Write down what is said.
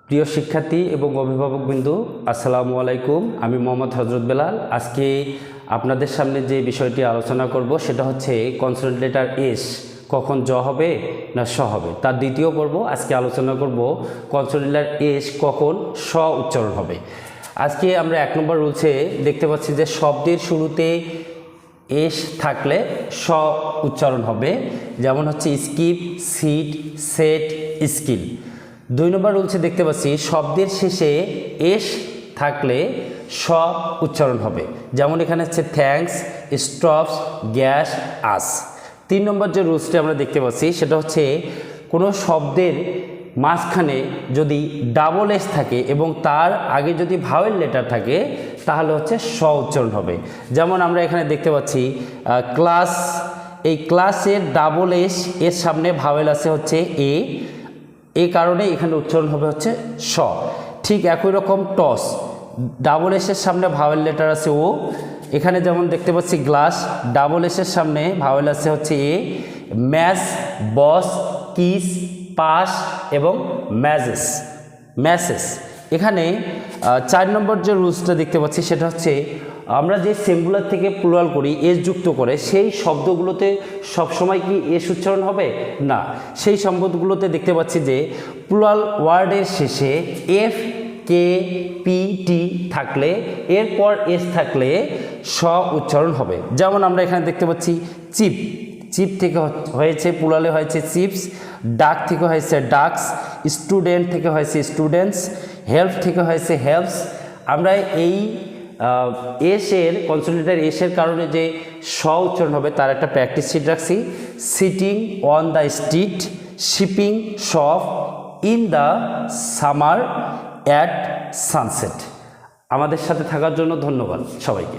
প্রিয় শিক্ষার্থী এবং অভিভাবকবৃন্দ, আসসালামু আলাইকুম। আমি মোহাম্মদ হজরত বেলাল। আজকে আপনাদের সামনে যে বিষয়টি আলোচনা করব সেটা হচ্ছে কনসোনেন্ট লেটার এস কখন জ হবে না স হবে, তার দ্বিতীয় পর্ব। আজকে আলোচনা করব কনসোনেন্ট লেটার এস কখন স উচ্চারণ হবে। আজকে আমরা 1 নম্বর রুলসে দেখতে পাচ্ছি যে শব্দের শুরুতে এস থাকলে স উচ্চারণ হবে, যেমন হচ্ছে স্কিপ, সিট, সেট, স্কিল। 2 নম্বর রুলসে দেখতে পাচ্ছি শব্দের শেষে এস থাকলে স উচ্চারণ হবে, যেমন এখানে হচ্ছে থ্যাঙ্কস, স্টপস, গ্যাস, আস। 3 নম্বর যে রুলসটি আমরা দেখতে পাচ্ছি সেটা হচ্ছে কোনো শব্দের মাঝখানে যদি ডাবল এস থাকে এবং তার আগে যদি ভাওয়েল লেটার থাকে তাহলে হচ্ছে স উচ্চারণ হবে। যেমন আমরা এখানে দেখতে পাচ্ছি ক্লাস, এই ক্লাসের ডাবল এস এর সামনে ভাওয়েল আছে হচ্ছে এ, এই কারণে এখানে উচ্চারণ হবে হচ্ছে স। ঠিক একই রকম টস, ডাবল এসের সামনে ভাওয়েল লেটার আছে ও, এখানে যেমন দেখতে পাচ্ছি গ্লাস, ডাবল এসের সামনে ভাওয়েল আছে হচ্ছে এ। ম্যাচ, বস, কিস, পাস এবং ম্যাসেস। এখানে 4 নম্বর যে রুলসটা দেখতে পাচ্ছি সেটা হচ্ছে আমরা যে সিঙ্গুলার থেকে প্লুরাল করি এস যুক্ত করে, সেই শব্দগুলোতে সবসময় কি এস উচ্চারণ হবে না। সেই শব্দগুলোতে দেখতে পাচ্ছি যে প্লুরাল ওয়ার্ডের শেষে এফ, কে, পি, টি থাকলে এরপর এস থাকলে স উচ্চারণ হবে। যেমন আমরা এখানে দেখতে পাচ্ছি চিপ, চিপ থেকে হয়েছে প্লুরালে হয়েছে চিপস, ডাক থেকে হয়েছে ডাকস, স্টুডেন্ট থেকে হয়েছে স্টুডেন্টস, হেল্প থেকে হয়েছে হেল্পস। আমরা এই এসের কনসোনেন্ট এসের কারণে যে স উচ্চারণ হবে তার একটা প্র্যাকটিস শিট রাখছি। Sitting on the street, shipping shop, in the summer, at sunset. আমাদের সাথে থাকার জন্য ধন্যবাদ সবাইকে।